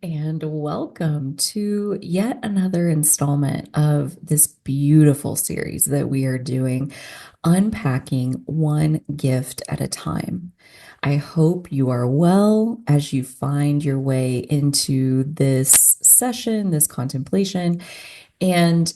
and welcome to yet another installment of this beautiful series that we are doing, Unpacking One Gift at a Time. I hope you are well as you find your way into this session, this contemplation, and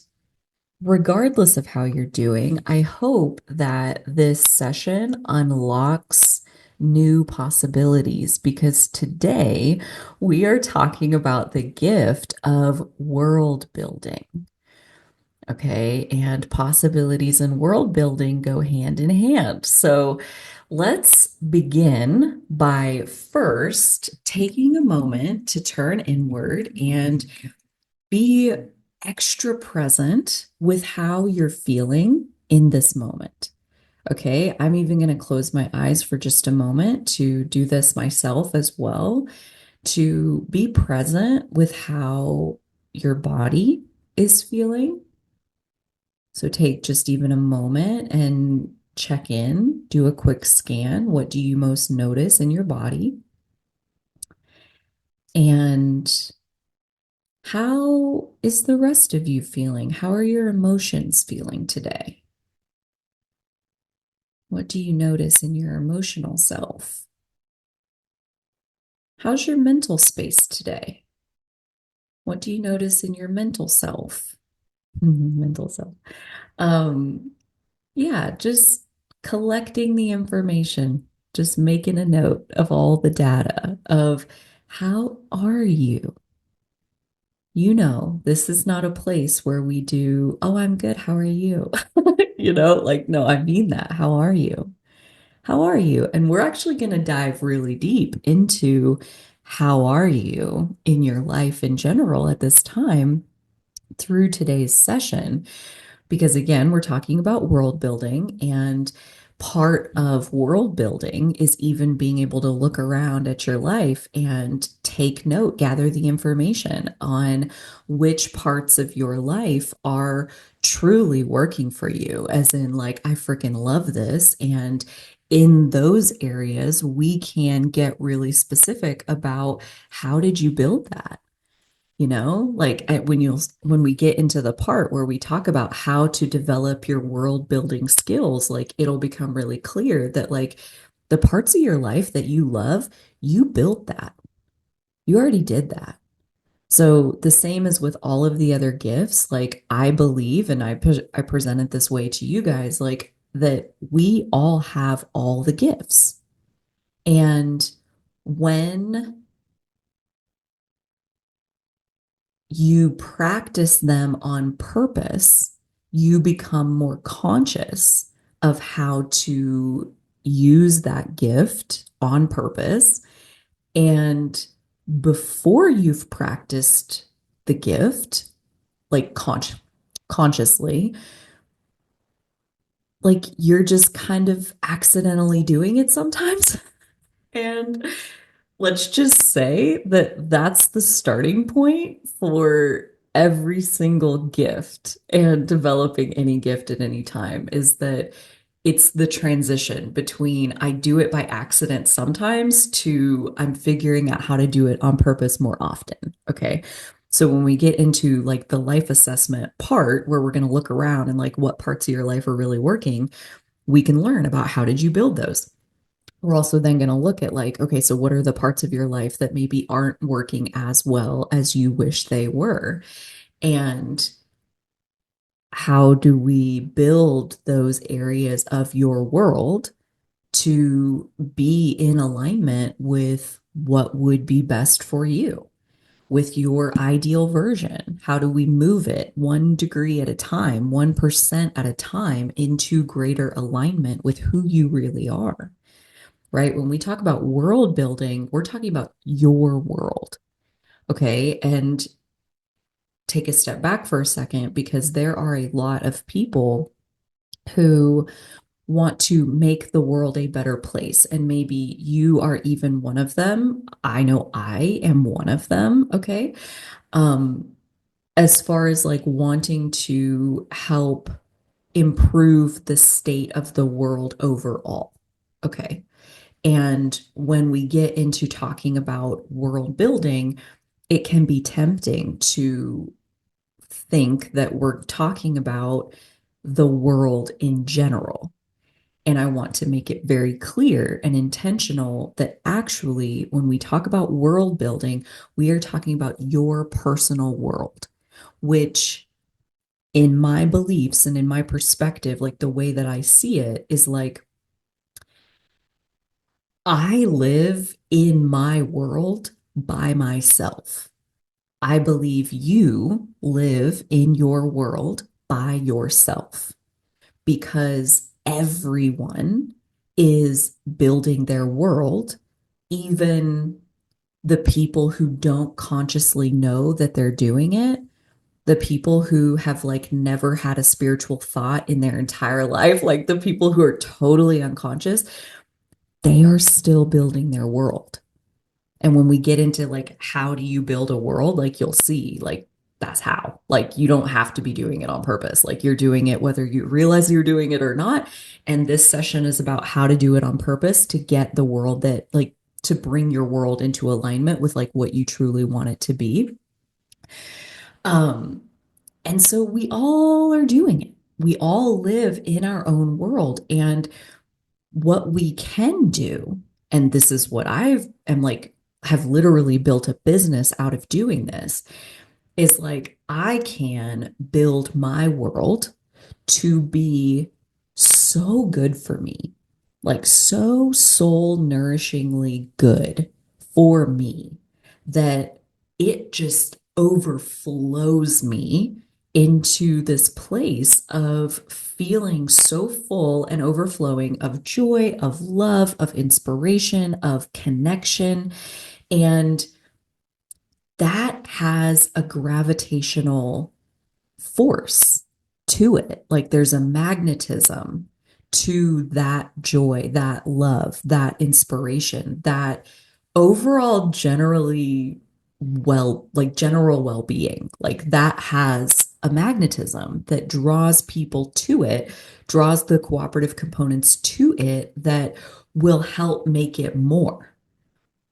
regardless of how you're doing, I hope that this session unlocks new possibilities because today we are talking about the gift of world building. Okay, and possibilities and world building go hand in hand. So let's begin by first taking a moment to turn inward and be extra present with how you're feeling in this moment. Okay, I'm even going to close my eyes for just a moment to do this myself as well, to be present with how your body is feeling. So take just even a moment and check in, do a quick scan. What do you most notice in your body? And how is the rest of you feeling? How are your emotions feeling today? What do you notice in your emotional self? How's your mental space today? What do you notice in your mental self? Mental self. Um, yeah, just collecting the information, just making a note of all the data of how are you? This is not a place where we do, oh, I'm good. How are you? Like, no, I mean that. How are you? How are you? And we're actually going to dive really deep into how are you in your life in general at this time through today's session. Because again, we're talking about world building, and part of world building is even being able to look around at your life and take note, gather the information on which parts of your life are truly working for you, as in, like, I freaking love this. And in those areas, we can get really specific about how did you build that? Like when we get into the part where we talk about how to develop your world building skills, like it'll become really clear that like the parts of your life that you love, you built that. You already did that. So the same as with all of the other gifts, like I believe, and I present it this way to you guys, like that we all have all the gifts. And when you practice them on purpose, you become more conscious of how to use that gift on purpose. And before you've practiced the gift, like consciously, like you're just kind of accidentally doing it sometimes. And let's just say that that's the starting point for every single gift and developing any gift at any time is that it's the transition between I do it by accident sometimes to I'm figuring out how to do it on purpose more often. Okay. So when we get into like the life assessment part where we're going to look around and like what parts of your life are really working, we can learn about how did you build those. We're also then going to look at like, okay, so what are the parts of your life that maybe aren't working as well as you wish they were? And how do we build those areas of your world to be in alignment with what would be best for you, with your ideal version? How do we move it 1 degree at a time, 1% at a time into greater alignment with who you really are? Right? When we talk about world building, we're talking about your world. Okay. And take a step back for a second because there are a lot of people who want to make the world a better place. And maybe you are even one of them. I know I am one of them. Okay. Um, as far as like wanting to help improve the state of the world overall. Okay. And when we get into talking about world building, it can be tempting to think that we're talking about the world in general. And I want to make it very clear and intentional that actually, when we talk about world building, we are talking about your personal world, which in my beliefs and in my perspective, like the way that I see it is like, I live in my world by myself. I believe you live in your world by yourself because everyone is building their world, even the people who don't consciously know that they're doing it, the people who have like never had a spiritual thought in their entire life, like the people who are totally unconscious, they are still building their world. And when we get into like, how do you build a world? Like, you'll see, like, that's how. Like, you don't have to be doing it on purpose. Like, you're doing it whether you realize you're doing it or not. And this session is about how to do it on purpose to get the world that, like, to bring your world into alignment with like what you truly want it to be. Um, and so we all are doing it. We all live in our own world. And what we can do, and this is what I've am like, have literally built a business out of doing this, is like I can build my world to be so good for me, like so soul nourishingly good for me that it just overflows me into this place of feeling so full and overflowing of joy, of love, of inspiration, of connection. And that has a gravitational force to it. Like there's a magnetism to that joy, that love, that inspiration, that overall generally like general well-being. Like that has a magnetism that draws people to it, draws the cooperative components to it that will help make it more.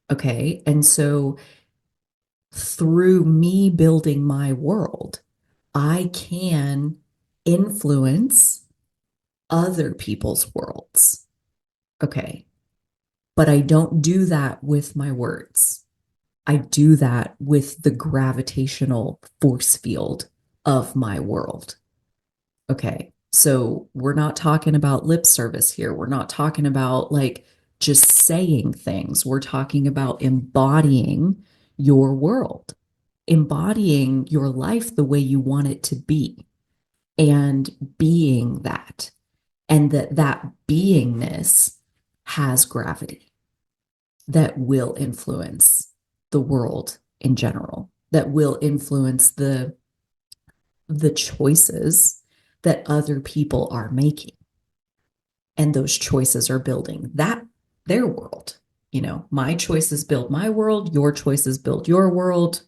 Okay. And so through me building my world, I can influence other people's worlds. Okay. But I don't do that with my words. I do that with the gravitational force field of my world. Okay. So we're not talking about lip service here. We're not talking about like just saying things. We're talking about embodying your world, embodying your life the way you want it to be, and being that. And that beingness has gravity that will influence the world in general, that will influence the choices that other people are making. And those choices are building that their world. You know, my choices build my world, your choices build your world.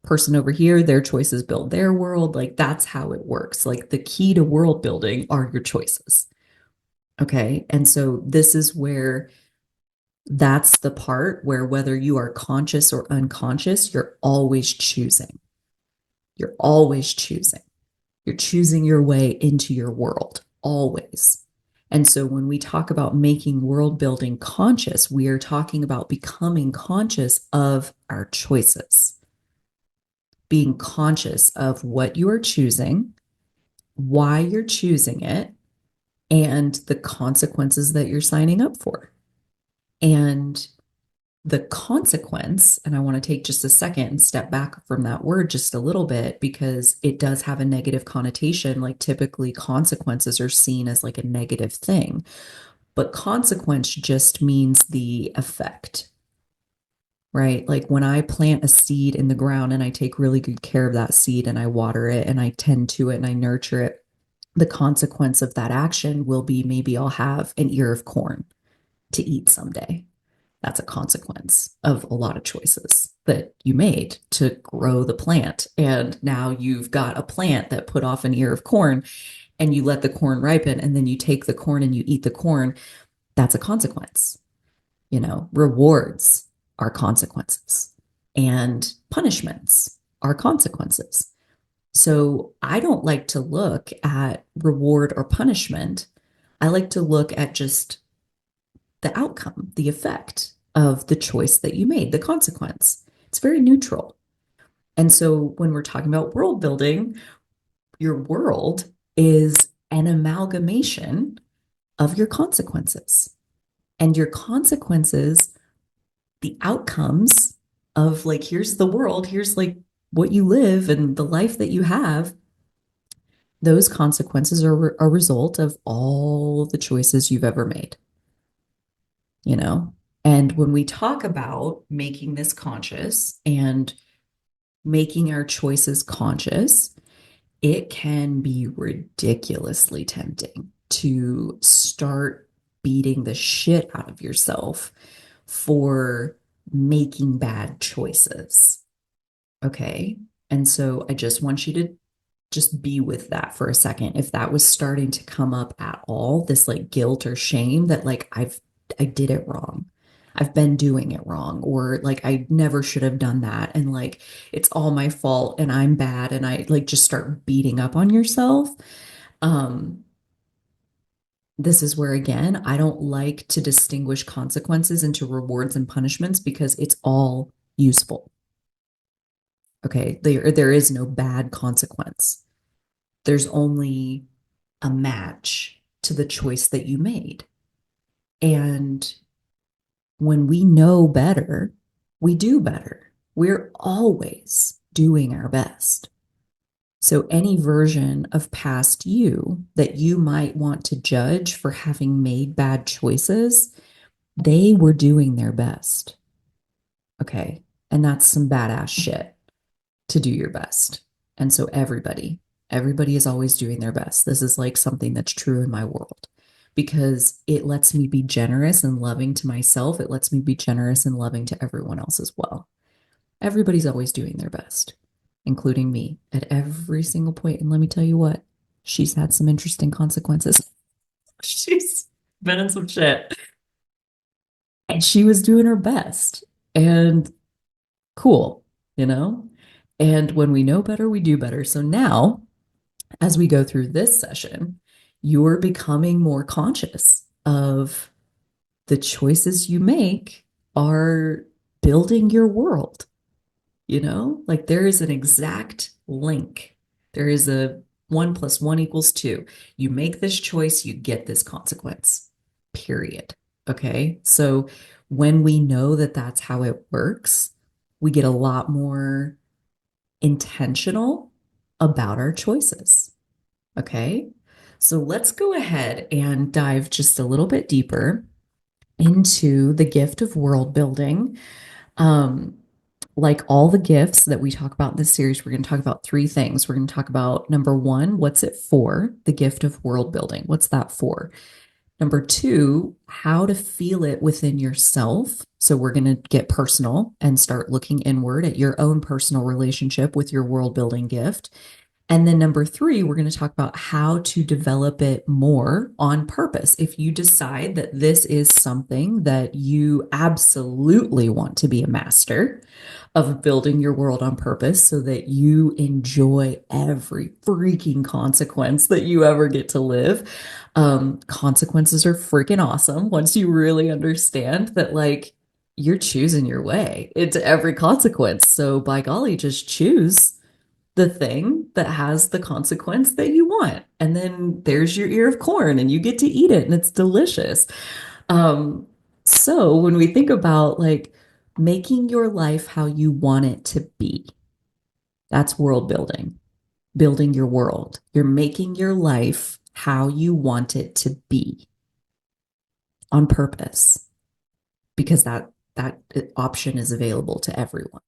Person over here, their choices build their world. Like that's how it works. Like the key to world building are your choices. Okay. And so this is where that's the part where whether you are conscious or unconscious, you're always choosing. You're always choosing. You're choosing your way into your world, always. And so when we talk about making world building conscious, we are talking about becoming conscious of our choices, being conscious of what you are choosing, why you're choosing it, and the consequences that you're signing up for. And the consequence, and I want to take just a second and step back from that word just a little bit because it does have a negative connotation. Like typically consequences are seen as like a negative thing, but consequence just means the effect, right? Like when I plant a seed in the ground and I take really good care of that seed and I water it and I tend to it and I nurture it, the consequence of that action will be maybe I'll have an ear of corn to eat someday. That's a consequence of a lot of choices that you made to grow the plant. And now you've got a plant that put off an ear of corn and you let the corn ripen and then you take the corn and you eat the corn. That's a consequence. You know, rewards are consequences. and punishments are consequences. So I don't like to look at reward or punishment. I like to look at just the outcome, the effect of the choice that you made, the consequence. It's very neutral. And so when we're talking about world building, your world is an amalgamation of your consequences. And your consequences, the outcomes of like, here's the world, here's like what you live and the life that you have. Those consequences are a result of all the choices you've ever made, you know? And when we talk about making this conscious and making our choices conscious, it can be ridiculously tempting to start beating the shit out of yourself for making bad choices. Okay. And so I just want you to just be with that for a second. If that was starting to come up at all, this like guilt or shame that like I did it wrong. I've been doing it wrong, or like I never should have done that. And like it's all my fault and I'm bad. And I like just start beating up on yourself. Um, this is where, again, I don't like to distinguish consequences into rewards and punishments because it's all useful. Okay. There is no bad consequence. There's only a match to the choice that you made. And when we know better, we do better. We're always doing our best. So, any version of past you that you might want to judge for having made bad choices, they were doing their best. Okay. And that's some badass shit to do your best. And so, everybody is always doing their best. This is like something that's true in my world because it lets me be generous and loving to myself. It lets me be generous and loving to everyone else as well. Everybody's always doing their best, including me at every single point. And let me tell you what, she's had some interesting consequences. She's been in some shit. And she was doing her best. And cool, you know? And when we know better, we do better. So now, as we go through this session, you're becoming more conscious of the choices you make are building your world. You know, like there is an exact link. There is a 1 + 1 = 2. You make this choice, you get this consequence, period. Okay. So when we know that that's how it works, we get a lot more intentional about our choices. Okay. So let's go ahead and dive just a little bit deeper into the gift of world building. Um, like all the gifts that we talk about in this series, we're going to talk about three things. We're going to talk about number one, what's it for? The gift of world building. What's that for? Number two, how to feel it within yourself. So we're going to get personal and start looking inward at your own personal relationship with your world building gift. And then number three, we're going to talk about how to develop it more on purpose. If you decide that this is something that you absolutely want to be a master of building your world on purpose so that you enjoy every freaking consequence that you ever get to live. Consequences are freaking awesome once you really understand that, like, you're choosing your way into every consequence. So, by golly, just choose the thing that has the consequence that you want. And then there's your ear of corn and you get to eat it and it's delicious. Um, so when we think about like making your life how you want it to be, that's world building, building your world. You're making your life how you want it to be on purpose because that option is available to everyone.